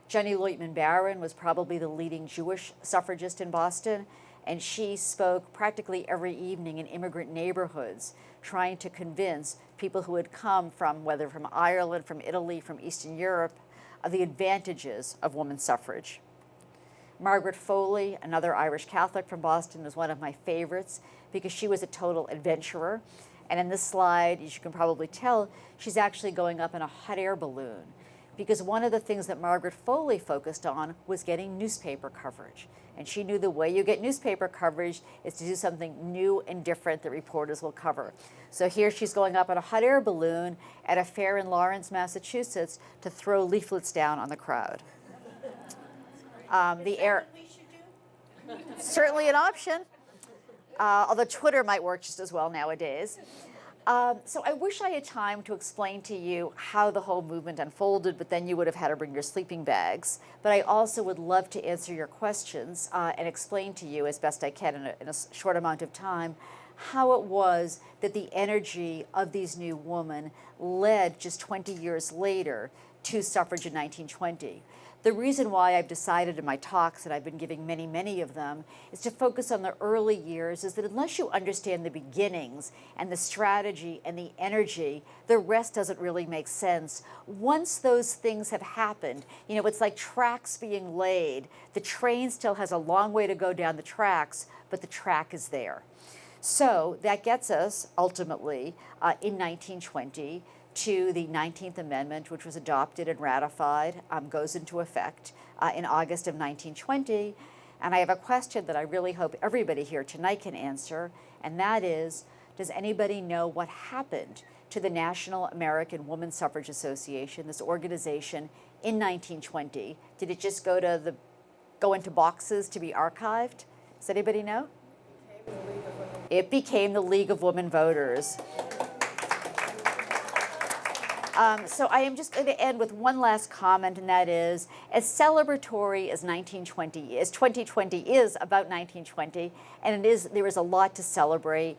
S2: Jenny Leutman Barron was probably the leading Jewish suffragist in Boston, and she spoke practically every evening in immigrant neighborhoods, trying to convince people who had come from, whether from Ireland, from Italy, from Eastern Europe, of the advantages of women's suffrage. Margaret Foley, another Irish Catholic from Boston, was one of my favorites because she was a total adventurer. And in this slide, as you can probably tell, she's actually going up in a hot air balloon, because one of the things that Margaret Foley focused on was getting newspaper coverage. And she knew the way you get newspaper coverage is to do something new and different that reporters will cover. So here she's going up in a hot air balloon at a fair in Lawrence, Massachusetts, to throw leaflets down on the crowd. The air,
S1: We should do?
S2: certainly an option, although Twitter might work just as well nowadays. So I wish I had time to explain to you how the whole movement unfolded, but then you would have had to bring your sleeping bags. But I also would love to answer your questions and explain to you as best I can in a short amount of time how it was that the energy of these new women led just 20 years later to suffrage in 1920. The reason why I've decided in my talks, and I've been giving many, many of them, is to focus on the early years, is that unless you understand the beginnings and the strategy and the energy, the rest doesn't really make sense. Once those things have happened, you know, it's like tracks being laid. The train still has a long way to go down the tracks, but the track is there. So that gets us ultimately in 1920 to the 19th Amendment, which was adopted and ratified, goes into effect in August of 1920. And I have a question that I really hope everybody here tonight can answer, and that is, does anybody know what happened to the National American Woman Suffrage Association, this organization, in 1920? Did it just go into boxes to be archived? Does anybody know? It became the League of Women Voters. So I am just going to end with one last comment, and that is, as celebratory as 1920 is, 2020 is about 1920, and there is a lot to celebrate.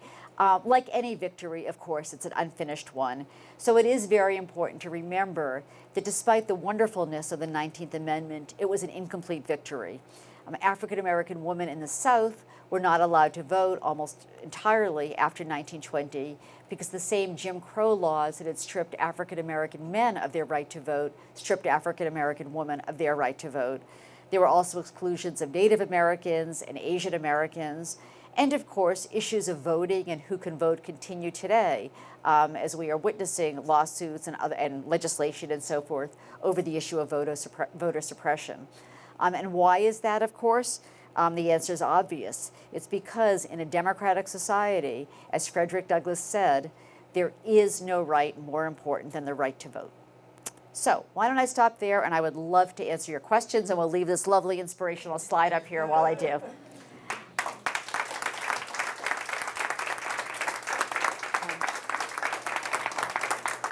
S2: Like any victory, of course, it's an unfinished one. So it is very important to remember that despite the wonderfulness of the 19th Amendment, it was an incomplete victory. African American women in the South were not allowed to vote almost entirely after 1920 because the same Jim Crow laws that had stripped African American men of their right to vote stripped African American women of their right to vote. There were also exclusions of Native Americans and Asian Americans. And of course, issues of voting and who can vote continue today, as we are witnessing lawsuits and legislation and so forth over the issue of voter suppression. And why is that, of course? The answer is obvious. It's because in a democratic society, as Frederick Douglass said, there is no right more important than the right to vote. So why don't I stop there, and I would love to answer your questions, and we'll leave this lovely inspirational slide up here while I do.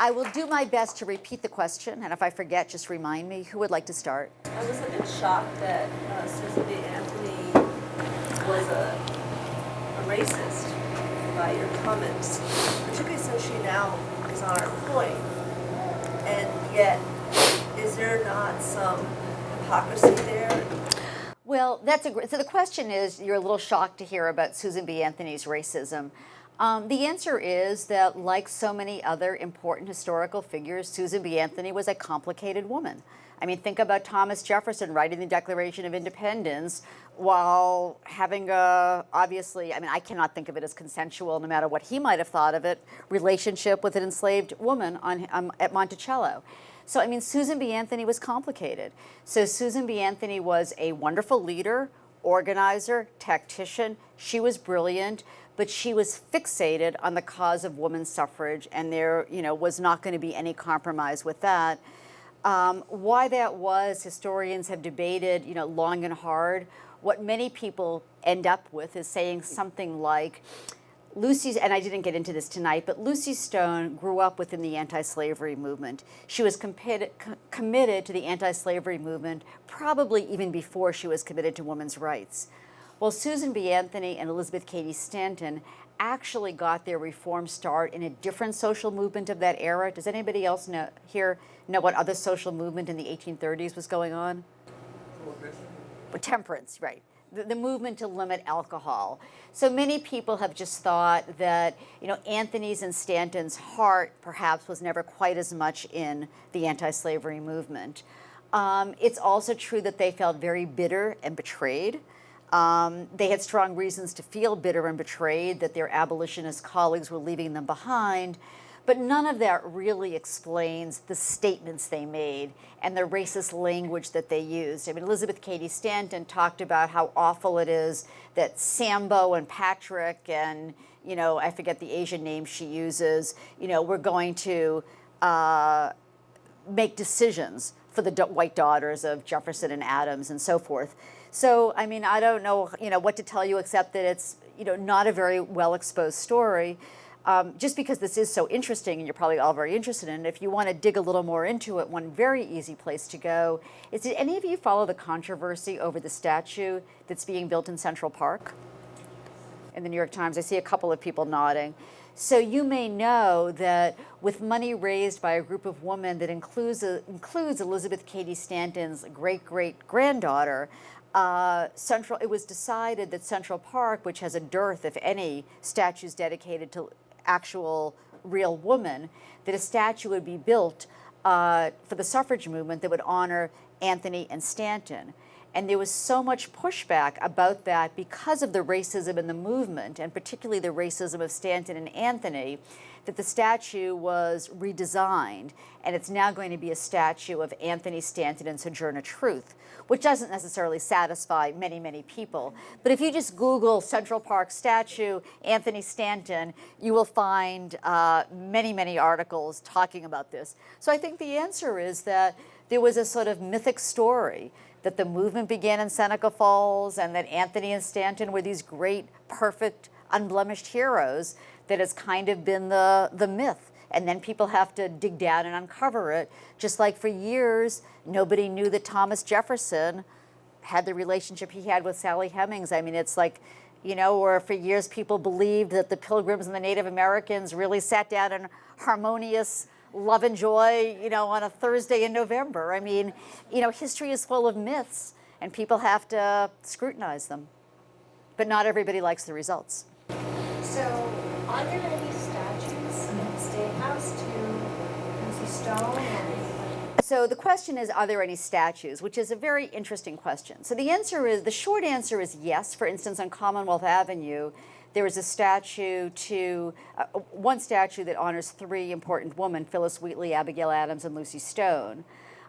S2: I will do my best to repeat the question, and if I forget, just remind me. Who would like to start?
S5: I was a bit shocked that Susan B. Anthony was a racist by your comments, particularly since she now is on our point. And yet, is there not some hypocrisy there?
S2: Well, so the question is, you're a little shocked to hear about Susan B. Anthony's racism. The answer is that, like so many other important historical figures, Susan B. Anthony was a complicated woman. I mean, think about Thomas Jefferson writing the Declaration of Independence while having obviously, I mean, I cannot think of it as consensual, no matter what he might have thought of it, relationship with an enslaved woman at Monticello. So, I mean, Susan B. Anthony was complicated. So Susan B. Anthony was a wonderful leader, organizer, tactician. She was brilliant, but she was fixated on the cause of women's suffrage, and there, was not going to be any compromise with that. Why that was, historians have debated, long and hard. What many people end up with is saying something like, and I didn't get into this tonight, but Lucy Stone grew up within the anti-slavery movement. She was committed to the anti-slavery movement probably even before she was committed to women's rights. Well, Susan B. Anthony and Elizabeth Cady Stanton actually got their reform start in a different social movement of that era. Does anybody else know what other social movement in the 1830s was going on? Temperance, right. The movement to limit alcohol. So many people have just thought that, Anthony's and Stanton's heart perhaps was never quite as much in the anti-slavery movement. It's also true that they felt very bitter and betrayed. They had strong reasons to feel bitter and betrayed that their abolitionist colleagues were leaving them behind. But none of that really explains the statements they made and the racist language that they used. I mean, Elizabeth Cady Stanton talked about how awful it is that Sambo and Patrick and, I forget the Asian name she uses, we're going to make decisions for the white daughters of Jefferson and Adams and so forth. So, I mean, I don't know, what to tell you except that it's, not a very well-exposed story. Just because this is so interesting, and you're probably all very interested in it, if you want to dig a little more into it, one very easy place to go is, did any of you follow the controversy over the statue that's being built in Central Park? In the New York Times, I see a couple of people nodding. So you may know that with money raised by a group of women that includes Elizabeth Cady Stanton's great-great-granddaughter, it was decided that Central Park, which has a dearth, if any, statues dedicated to actual real women, that a statue would be built for the suffrage movement that would honor Anthony and Stanton. And there was so much pushback about that because of the racism in the movement, and particularly the racism of Stanton and Anthony, that the statue was redesigned, and it's now going to be a statue of Anthony Stanton and Sojourner Truth, which doesn't necessarily satisfy many, many people. But if you just Google Central Park statue, Anthony Stanton, you will find many, many articles talking about this. So I think the answer is that there was a sort of mythic story that the movement began in Seneca Falls and that Anthony and Stanton were these great, perfect, unblemished heroes that has kind of been the myth. And then people have to dig down and uncover it. Just like for years, nobody knew that Thomas Jefferson had the relationship he had with Sally Hemings. I mean, it's like, or for years people believed that the Pilgrims and the Native Americans really sat down in harmonious love and joy, on a Thursday in November. I mean, history is full of myths, and people have to scrutinize them. But not everybody likes the results.
S4: So, are there any statues in the State House to Lucy Stone or?
S2: So the question is, are there any statues? Which is a very interesting question. So the short answer is yes. For instance, on Commonwealth Avenue, there is a statue one statue that honors three important women: Phyllis Wheatley, Abigail Adams, and Lucy Stone.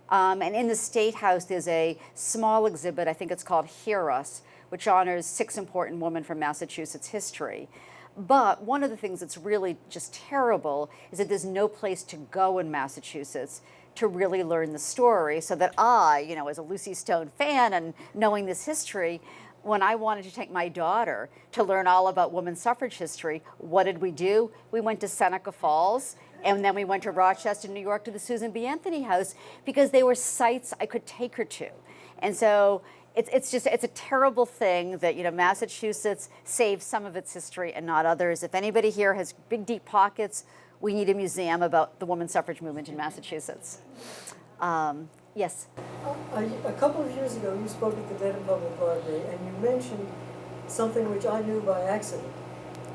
S2: And in the State House, there's a small exhibit, I think it's called Hear Us, which honors 6 important women from Massachusetts history. But one of the things that's really just terrible is that there's no place to go in Massachusetts to really learn the story, so that I, as a Lucy Stone fan and knowing this history, when I wanted to take my daughter to learn all about women's suffrage history, what did we do? We went to Seneca Falls, and then we went to Rochester, New York, to the Susan B. Anthony House, because they were sites I could take her to. And so it's a terrible thing that, Massachusetts saves some of its history and not others. If anybody here has big, deep pockets, we need a museum about the women's suffrage movement in Massachusetts. Yes.
S6: A couple of years ago, you spoke at the Dedham Public Library, and you mentioned something which I knew by accident,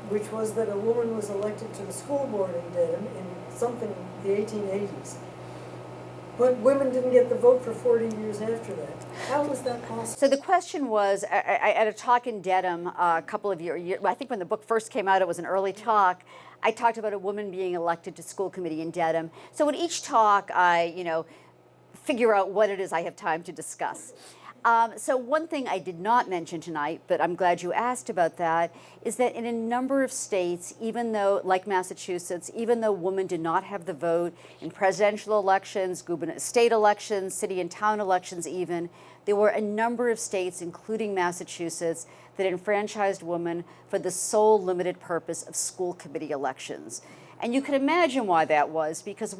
S6: which was that a woman was elected to the school board in Dedham in something in the 1880s. But women didn't get the vote for 40 years after that. How was that possible?
S2: So the question was, at a talk in Dedham a couple of years, I think when the book first came out, it was an early talk. I talked about a woman being elected to school committee in Dedham. So in each talk, I, figure out what it is I have time to discuss. So one thing I did not mention tonight, but I'm glad you asked about that, is that in a number of states, even though, like Massachusetts, even though women did not have the vote in presidential elections, state elections, city and town elections even, there were a number of states, including Massachusetts, that enfranchised women for the sole limited purpose of school committee elections. And you can imagine why that was, because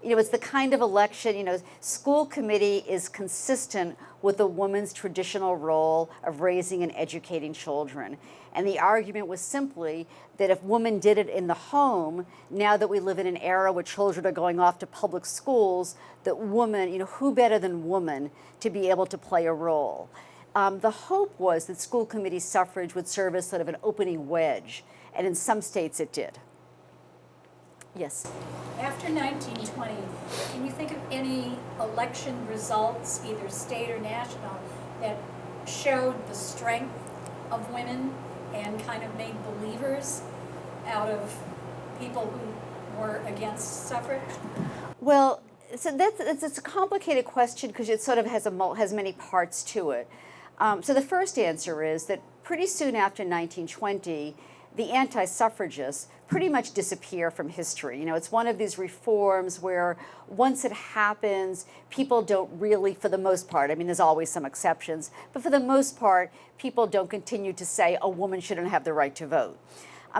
S2: it's the kind of election, school committee is consistent with a woman's traditional role of raising and educating children. And the argument was simply that if women did it in the home, now that we live in an era where children are going off to public schools, that women, who better than women to be able to play a role? The hope was that school committee suffrage would serve as sort of an opening wedge, and in some states it did. Yes.
S7: After 1920, can you think of any election results, either state or national, that showed the strength of women and kind of made believers out of people who were against suffrage?
S2: Well, so it's a complicated question because it sort of has many parts to it. So the first answer is that pretty soon after 1920, the anti-suffragists pretty much disappear from history. It's one of these reforms where once it happens, people don't really, for the most part, there's always some exceptions, but for the most part, people don't continue to say a woman shouldn't have the right to vote.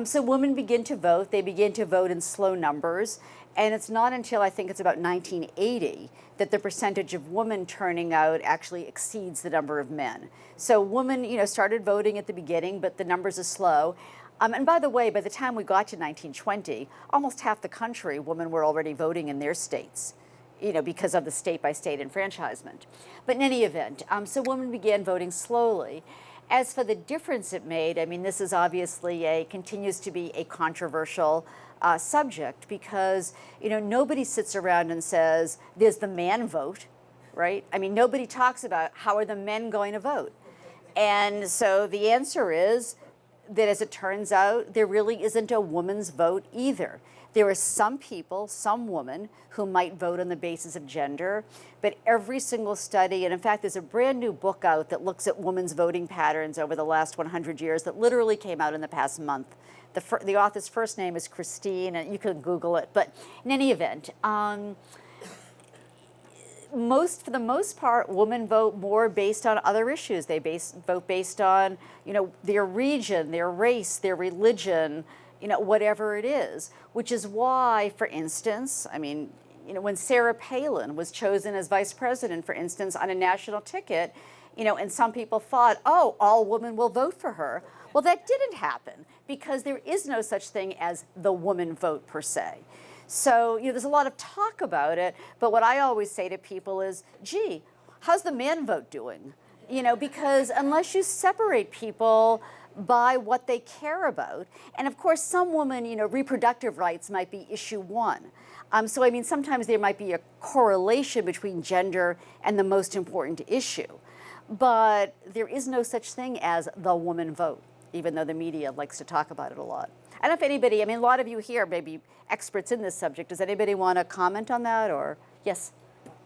S2: So women begin to vote. They begin to vote in slow numbers. And it's not until I think it's about 1980 that the percentage of women turning out actually exceeds the number of men. So women, started voting at the beginning, but the numbers are slow. And by the way, by the time we got to 1920, almost half the country, women were already voting in their states, because of the state-by-state enfranchisement. But in any event, so women began voting slowly. As for the difference it made, this is obviously continues to be a controversial subject because, nobody sits around and says, there's the man vote, right? Nobody talks about how are the men going to vote. And so the answer is that, as it turns out, there really isn't a woman's vote either. There are some people, some women, who might vote on the basis of gender, but every single study, and in fact, there's a brand new book out that looks at women's voting patterns over the last 100 years that literally came out in the past month. The author's first name is Christine, and you can Google it, but in any event, for the most part, women vote more based on other issues. They vote based on, their region, their race, their religion, whatever it is. Which is why, for instance, when Sarah Palin was chosen as vice president, for instance, on a national ticket, and some people thought, oh, all women will vote for her. Well, that didn't happen because there is no such thing as the woman vote per se. So, there's a lot of talk about it, but what I always say to people is, gee, how's the man vote doing? Because unless you separate people by what they care about, and of course some women, reproductive rights might be issue one. So, sometimes there might be a correlation between gender and the most important issue, but there is no such thing as the woman vote, even though the media likes to talk about it a lot. I don't know if anybody, a lot of you here may be experts in this subject. Does anybody want to comment on that, or? Yes?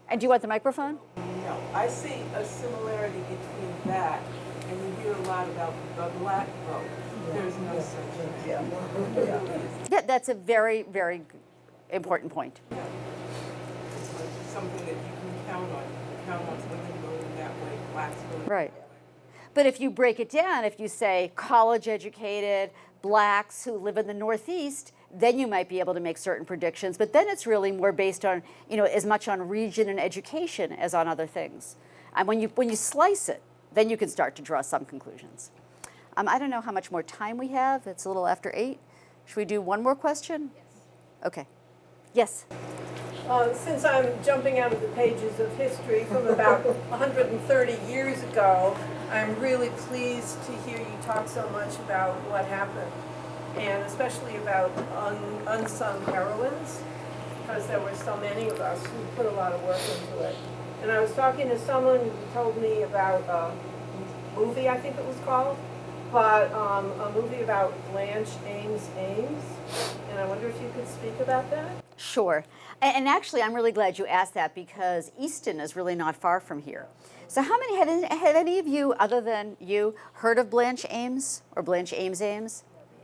S2: And do you want the microphone?
S8: No, I see a similarity between that and you hear a lot about the black vote. There's no such thing.
S2: Yeah, that's a very, very important point.
S8: Yeah. It's something that you can count on. You can count on women voting that way, blacks voting
S2: Right.
S8: that way.
S2: But if you break it down, if you say college educated, blacks who live in the Northeast, then you might be able to make certain predictions. But then it's really more based on, as much on region and education as on other things. And when you slice it, then you can start to draw some conclusions. I don't know how much more time we have. It's a little after 8. Should we do one more question? Yes. Okay. Yes.
S8: Since I'm jumping out of the pages of history from about 130 years ago, I'm really pleased to hear you talk so much about what happened, and especially about unsung heroines, because there were so many of us who put a lot of work into it. And I was talking to someone who told me about a movie, I think it was called, but a movie about Blanche Ames, and I wonder if you could speak about that?
S2: Sure. And actually, I'm really glad you asked that because Easton is really not far from here. So how many, have any of you, other than you, heard of Blanche Ames or Blanche Ames?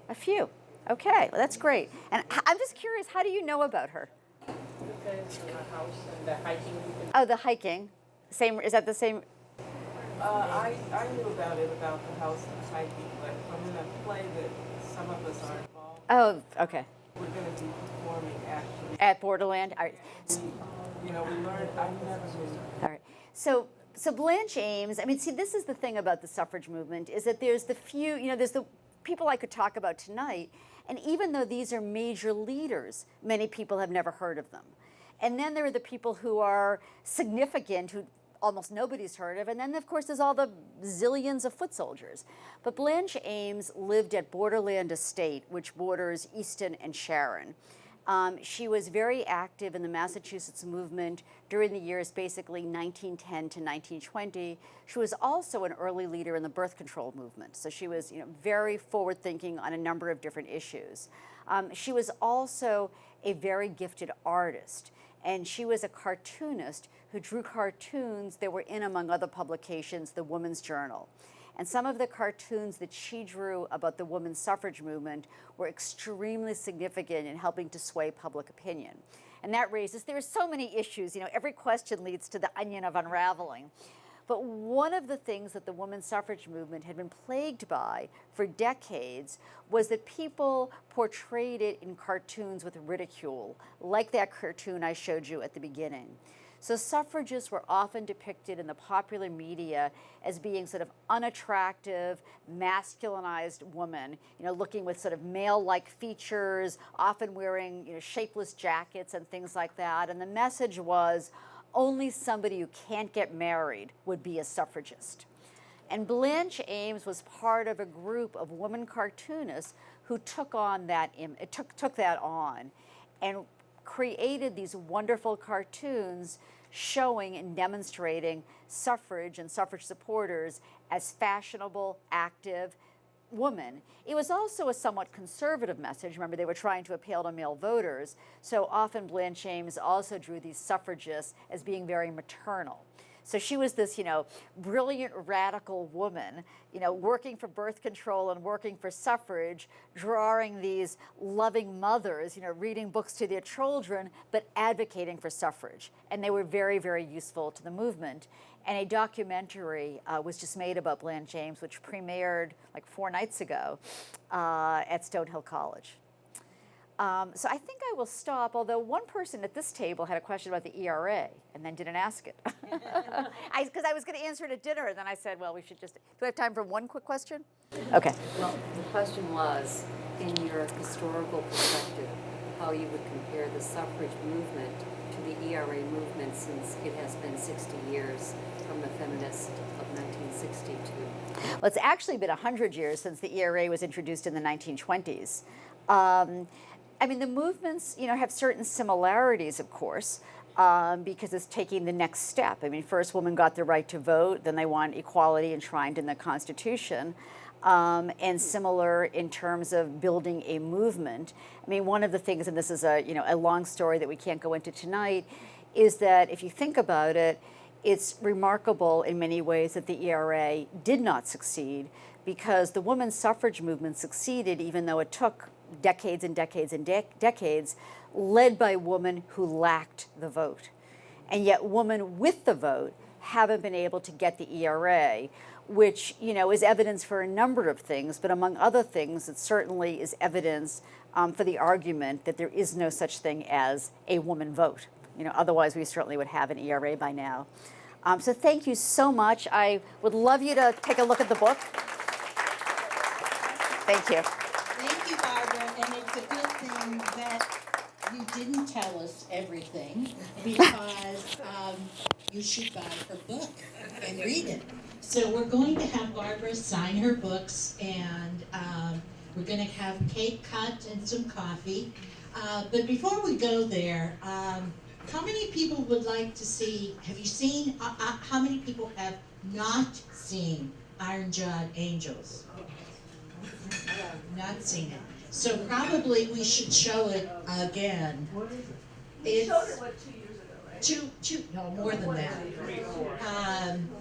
S2: A few. Okay, well, that's great. And I'm just curious, how do you know about her?
S8: Because the house and the hiking.
S2: Oh, the hiking. Same, is that the same?
S8: I knew about it, about the house and hiking, but I'm in a play that some of us are involved.
S2: Oh, okay.
S8: We're going to be performing actually.
S2: At Borderland? All right.
S8: We learned, I never knew.
S2: All right. So Blanche Ames, I mean, see, this is the thing about the suffrage movement, is that there's the few, there's the people I could talk about tonight, and even though these are major leaders, many people have never heard of them. And then there are the people who are significant, who almost nobody's heard of, and then of course there's all the zillions of foot soldiers. But Blanche Ames lived at Borderland Estate, which borders Easton and Sharon. She was very active in the Massachusetts movement during the years basically 1910 to 1920. She was also an early leader in the birth control movement. So she was very forward thinking on a number of different issues. She was also a very gifted artist. And she was a cartoonist who drew cartoons that were in, among other publications, the Woman's Journal. And some of the cartoons that she drew about the women's suffrage movement were extremely significant in helping to sway public opinion. And that raises, there are so many issues, every question leads to the onion of unraveling. But one of the things that the women's suffrage movement had been plagued by for decades was that people portrayed it in cartoons with ridicule, like that cartoon I showed you at the beginning. So suffragists were often depicted in the popular media as being sort of unattractive, masculinized women, looking with sort of male-like features, often wearing, shapeless jackets and things like that. And the message was, only somebody who can't get married would be a suffragist. And Blanche Ames was part of a group of women cartoonists who took on that, took that on and created these wonderful cartoons showing and demonstrating suffrage and suffrage supporters as fashionable, active women. It was also a somewhat conservative message. Remember, they were trying to appeal to male voters. So often Blanche Ames also drew these suffragists as being very maternal. So she was this, brilliant radical woman, working for birth control and working for suffrage, drawing these loving mothers, reading books to their children, but advocating for suffrage. And they were very, very useful to the movement. And a documentary was just made about Blanche Ames, which premiered like 4 nights ago at Stonehill College. So I think I will stop, although one person at this table had a question about the ERA and then didn't ask it. Because I was going to answer it at dinner, and then I said, well, we should just, do we have time for one quick question? Okay.
S9: Well, the question was, in your historical perspective, how you would compare the suffrage movement to the ERA movement since it has been 60 years from the feminists of 1962.
S2: Well, it's actually been 100 years since the ERA was introduced in the 1920s. I mean, the movements, have certain similarities, of course, because it's taking the next step. I mean, first women got the right to vote, then they want equality enshrined in the Constitution, and similar in terms of building a movement. I mean, one of the things, and this is a long story that we can't go into tonight, is that if you think about it, it's remarkable in many ways that the ERA did not succeed, because the women's suffrage movement succeeded even though it took decades and decades and decades, led by women who lacked the vote. And yet women with the vote haven't been able to get the ERA, which is evidence for a number of things, but among other things, it certainly is evidence for the argument that there is no such thing as a woman vote. Otherwise we certainly would have an ERA by now. So thank you so much. I would love you to take a look at the book. Thank you.
S1: Thank you, Barbara, and it's a good thing that you didn't tell us everything because you should buy her book and read it. So we're going to have Barbara sign her books, and we're going to have cake cut and some coffee. But before we go there, how many people would like to see, have you seen, how many people have not seen Iron Jawed Angels? Not seen it. So probably we should show it again.
S5: You showed it, what, 2 years ago, right?
S1: No, more than that.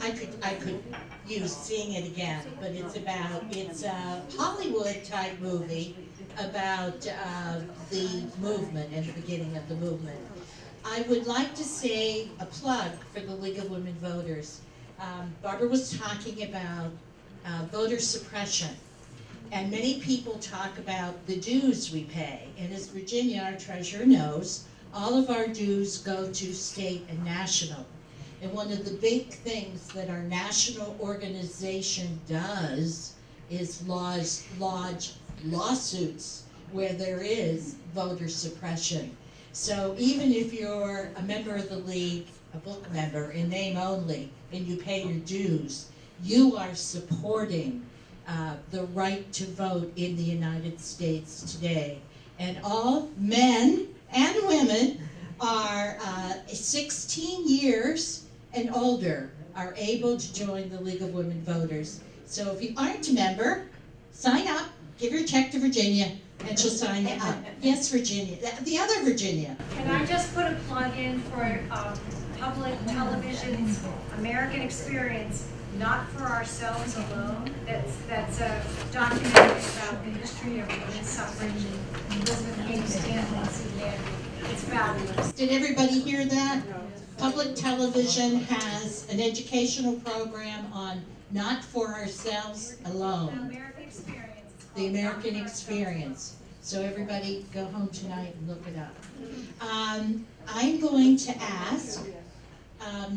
S1: I could use seeing it again, but it's a Hollywood type movie about the movement and the beginning of the movement. I would like to say a plug for the League of Women Voters. Barbara was talking about voter suppression. And many people talk about the dues we pay. And as Virginia, our treasurer, knows, all of our dues go to state and national. And one of the big things that our national organization does is lodge lawsuits where there is voter suppression. So even if you're a member of the League, a book member in name only, and you pay your dues, you are supporting the right to vote in the United States today. And all men and women are 16 years and older are able to join the League of Women Voters. So if you aren't a member, sign up, give your check to Virginia, and she'll sign you up. Yes, Virginia, the other Virginia.
S10: Can I just put a plug in for public television's American Experience, Not for Ourselves Alone? That's a documentary about the history of women's suffrage and Elizabeth Cady Stanton's humanity. It's fabulous.
S1: Did everybody hear that? Public television has an educational program on Not for Ourselves Alone.
S10: American Experience. It's called
S1: The American
S10: Not for Ourselves
S1: Experience. So everybody go home tonight and look it up. I'm going to ask,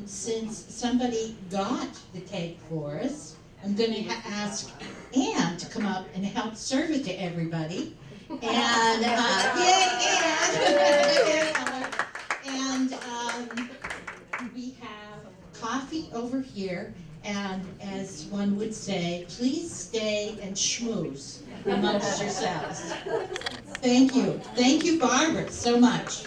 S1: since somebody got the cake for us, I'm going to ask Anne to come up and help serve it to everybody. And, and we have coffee over here. And as one would say, please stay and schmooze amongst yourselves. Thank you. Thank you, Barbara, so much.